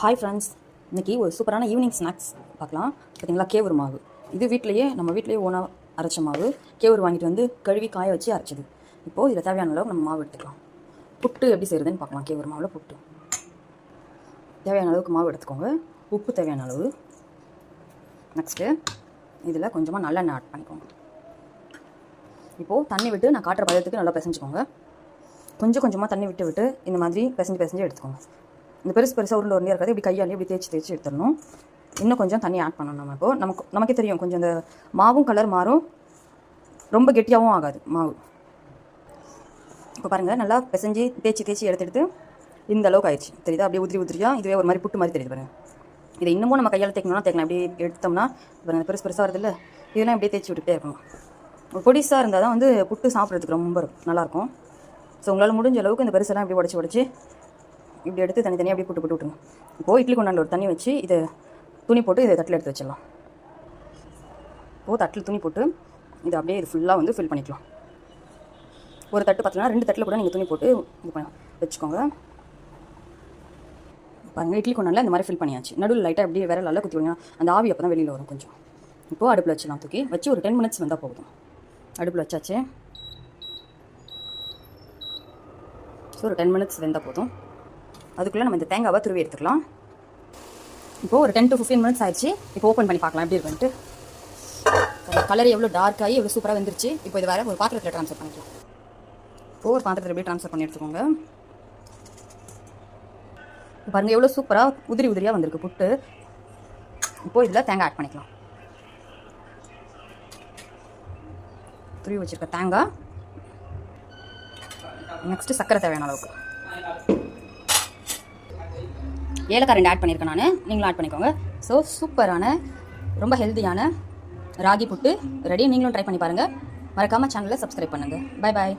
Hi friends, இன்றைக்கி ஒரு சூப்பரான ஈவினிங் ஸ்நாக்ஸ் பார்க்கலாம். பார்த்தீங்களா, கேவுரு மாவு. இது நம்ம வீட்டிலேயே ஓனாக அரைச்ச மாவு. கேவுரு வாங்கிட்டு வந்து கழுவி காய வச்சு அரைச்சது. இப்போது இதில் தேவையான அளவுக்கு நம்ம மாவு எடுத்துக்கலாம். புட்டு எப்படி செய்கிறதுன்னு பார்க்கலாம். கேவுரு மாவில் புட்டு தேவையான அளவுக்கு மாவு எடுத்துக்கோங்க. உப்பு தேவையான அளவு. நெக்ஸ்ட்டு இதில் கொஞ்சமாக நல்லெண்ணெய் ஆட் பண்ணிக்கோங்க. இப்போது தண்ணி விட்டு நான் காட்டுற பதத்துக்கு நல்லா பிசைஞ்சுக்கோங்க. கொஞ்சமாக தண்ணி விட்டு இந்த மாதிரி பிசைஞ்சு எடுத்துக்கோங்க. இந்த பெருசாக உருண்டையாக இருக்காது. இப்படி கையாலே இப்படி தேய்ச்சி எடுத்துடணும். இன்னும் கொஞ்சம் தண்ணி ஆட் பண்ணணும். நம்ம இப்போது நமக்கே தெரியும், கொஞ்சம் இந்த மாவும் கலர் மாறும், ரொம்ப கெட்டியாகவும் ஆகாது மாவு. இப்போ பாருங்கள், நல்லா பிசைஞ்சு தேய்ச்சி எடுத்துகிட்டு இந்த அளவுக்கு ஆயிடுச்சு. தெரியுதா? அப்படியே உதிரியாக இதுவே ஒரு மாதிரி புட்டு மாதிரி தெரியுது பாருங்கள். இதை இன்னமும் நம்ம கையால் தேய்க்கலாம். இப்படி எடுத்தோம்னா பாருங்கள், பெருசாக வருது. இதெல்லாம் இப்படியே தேய்ச்சி விட்டுட்டே இருக்கணும். பொடிசாக இருந்தால் தான் புட்டு சாப்பிட்றதுக்கு ரொம்ப நல்லாயிருக்கும். ஸோ உங்களால் முடிஞ்ச அளவுக்கு இந்த பெருசெல்லாம் இப்படி உடச்சி இப்படி எடுத்து தனித்தனியாக அப்படியே புட்டு விட்டுருங்க. இப்போது இட்லி கொண்டாண்டு ஒரு தண்ணி வச்சு இதை துணி போட்டு இதை தட்டில் எடுத்து வச்சிடலாம். இப்போது தட்டில் துணி போட்டு இதை அப்படியே இது ஃபுல்லாக ஃபில் பண்ணிக்கலாம். ஒரு தட்டு பார்த்தீங்கன்னா 2 தட்டில் கூட நீங்கள் துணி போட்டு இது பண்ண வச்சுக்கோங்க. பாருங்கள், இட்லி கொண்டாண்டில் இந்த மாதிரி ஃபில் பண்ணியாச்சு. நடுவில் லைட்டாக அப்படியே வேறு நல்லா குத்தி விடுங்க. அந்த ஆவி அப்போ தான் வெளியில் வரும் கொஞ்சம். இப்போது அடுப்பில் வச்சுலாம், தூக்கி வச்சு ஒரு 10 மினிட்ஸ் வந்தால் போதும். அடுப்பில் வச்சாச்சு. ஸோ ஒரு 10 மினிட்ஸ் வெந்தால் போதும். அதுக்குள்ளே நம்ம இந்த தேங்காவை துருவி எடுத்துக்கலாம். இப்போது ஒரு 10 to 15 மினிட்ஸ் ஆயிடுச்சு. இப்போ ஓப்பன் பண்ணி பார்க்கலாம் எப்படி இருக்குன்ட்டு. கலர் எவ்வளோ டார்க்காகி எவ்வளோ சூப்பராக வந்துருச்சு. இப்போ இது வேறு ஒரு பாத்திரத்தில் ட்ரான்ஸ்ஃபர் பண்ணிக்கலாம். இப்போது ஒரு பாத்திரத்தில் எப்படி ட்ரான்ஸ்ஃபர் பண்ணி எடுத்துக்கோங்க. பாருங்கள், எவ்வளோ சூப்பராக உதிரியாக வந்திருக்கு புட்டு. இப்போது இதில் தேங்காய் ஆட் பண்ணிக்கலாம். துருவி வச்சுருக்க தேங்காய். நெக்ஸ்ட்டு சர்க்கரை தேவையான அளவுக்கு. ஏலக்காய் 2 ஆட் பண்ணியிருக்கேன் நான். நீங்களும் ஆட் பண்ணிக்கோங்க. ஸோ சூப்பரான ரொம்ப ஹெல்த்தியான ராகி புட்டு ரெடி. நீங்களும் ட்ரை பண்ணி பாருங்கள். மறக்காமல் சேனலை சப்ஸ்கிரைப் பண்ணுங்கள். Bye bye.